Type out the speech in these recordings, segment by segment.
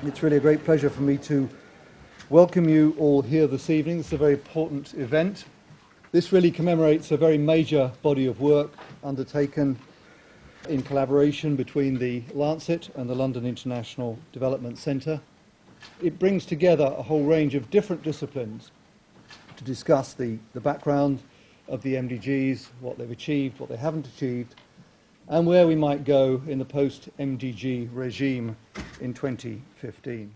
It's really a great pleasure for me to welcome you all here this evening. It's a very important event. This really commemorates a very major body of work undertaken in collaboration between the Lancet and the London International Development Centre. It brings together a whole range of different disciplines to discuss the background of the MDGs, what they've achieved, what they haven't achieved, and where we might go in the post-MDG regime in 2015.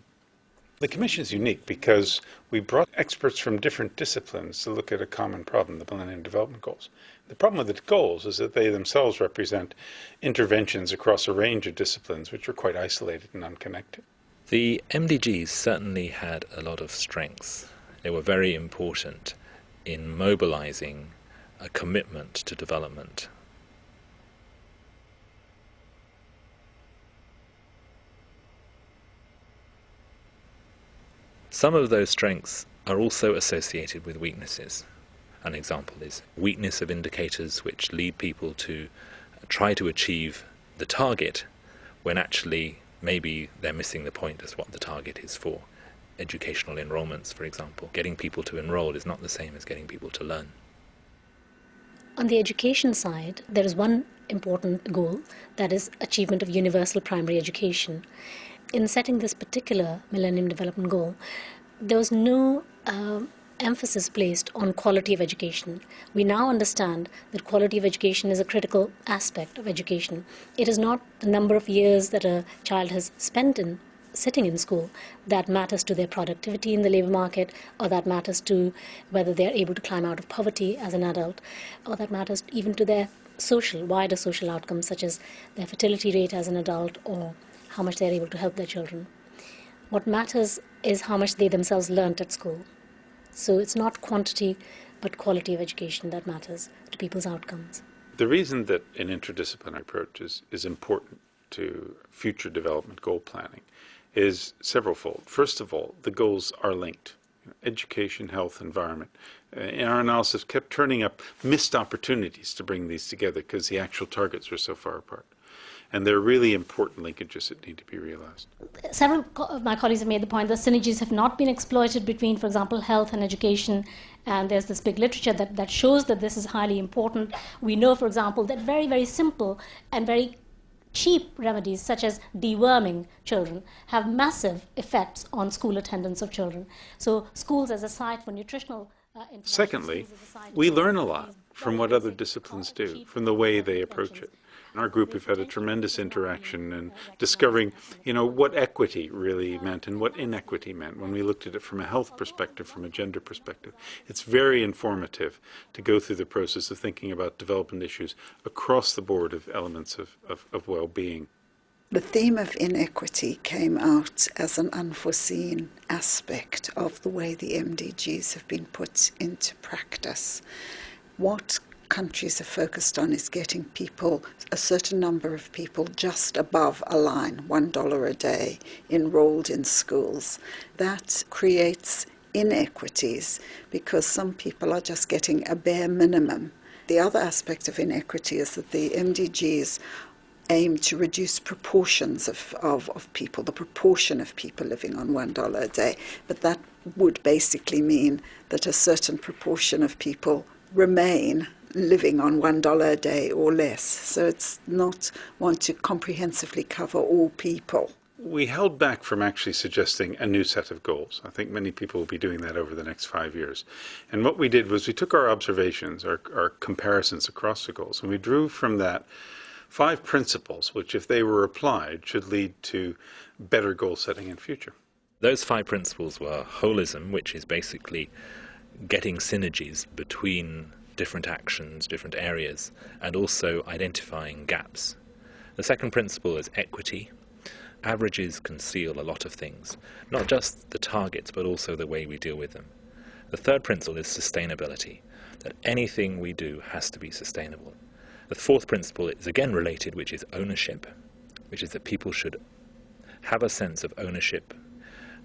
The Commission is unique because we brought experts from different disciplines to look at a common problem, the Millennium Development Goals. The problem with the goals is that they themselves represent interventions across a range of disciplines which are quite isolated and unconnected. The MDGs certainly had a lot of strengths. They were very important in mobilizing a commitment to development. Some of those strengths are also associated with weaknesses. An example is weakness of indicators which lead people to try to achieve the target when actually maybe they're missing the point as what the target is for. Educational enrollments, for example. Getting people to enroll is not the same as getting people to learn. On the education side, there is one important goal, that is achievement of universal primary education. In setting this particular Millennium Development Goal, there was no emphasis placed on quality of education. We now understand that quality of education is a critical aspect of education. It is not the number of years that a child has spent sitting in school that matters to their productivity in the labor market, or that matters to whether they are able to climb out of poverty as an adult, or that matters even to their wider social outcomes, such as their fertility rate as an adult, or how much they're able to help their children. What matters is how much they themselves learnt at school. So it's not quantity, but quality of education that matters to people's outcomes. The reason that an interdisciplinary approach is important to future development goal planning is severalfold. First of all, the goals are linked. Education, health, environment. In our analysis, kept turning up missed opportunities to bring these together because the actual targets were so far apart. And there are really important linkages that need to be realized. Several of my colleagues have made the point that synergies have not been exploited between, for example, health and education. And there's this big literature that shows that this is highly important. We know, for example, that very, very simple and very cheap remedies, such as deworming children, have massive effects on school attendance of children. So schools as a site for nutritional interventions. Secondly, we learn a lot from what other disciplines do, from the way they approach it. In our group, we've had a tremendous interaction in discovering, what equity really meant and what inequity meant when we looked at it from a health perspective, from a gender perspective. It's very informative to go through the process of thinking about development issues across the board of elements of well-being. The theme of inequity came out as an unforeseen aspect of the way the MDGs have been put into practice. What countries are focused on is getting people, a certain number of people just above a line, $1 a day, enrolled in schools. That creates inequities because some people are just getting a bare minimum. The other aspect of inequity is that the MDGs aim to reduce proportions of people, the proportion of people living on $1 a day. But that would basically mean that a certain proportion of people remain living on $1 a day or less. So it's not one to comprehensively cover all people. We held back from actually suggesting a new set of goals. I think many people will be doing that over the next 5 years. And what we did was we took our observations, our comparisons across the goals, and we drew from that 5 principles which, if they were applied, should lead to better goal setting in future. Those 5 principles were HOLISM, which is basically getting synergies between different actions, different areas, and also identifying gaps. The second principle is equity. Averages conceal a lot of things, not just the targets, but also the way we deal with them. The third principle is sustainability, that anything we do has to be sustainable. The fourth principle is again related, which is ownership, which is that people should have a sense of ownership,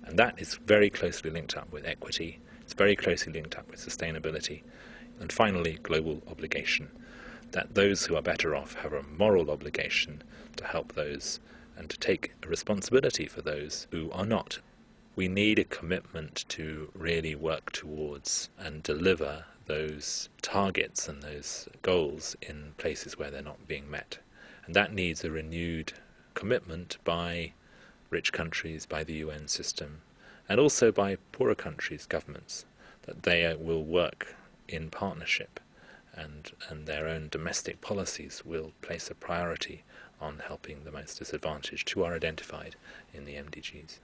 and that is very closely linked up with equity. It's very closely linked up with sustainability. And finally, global obligation, that those who are better off have a moral obligation to help those and to take responsibility for those who are not. We need a commitment to really work towards and deliver those targets and those goals in places where they're not being met. And that needs a renewed commitment by rich countries, by the UN system, and also by poorer countries' governments, that they will work in partnership and their own domestic policies will place a priority on helping the most disadvantaged who are identified in the MDGs.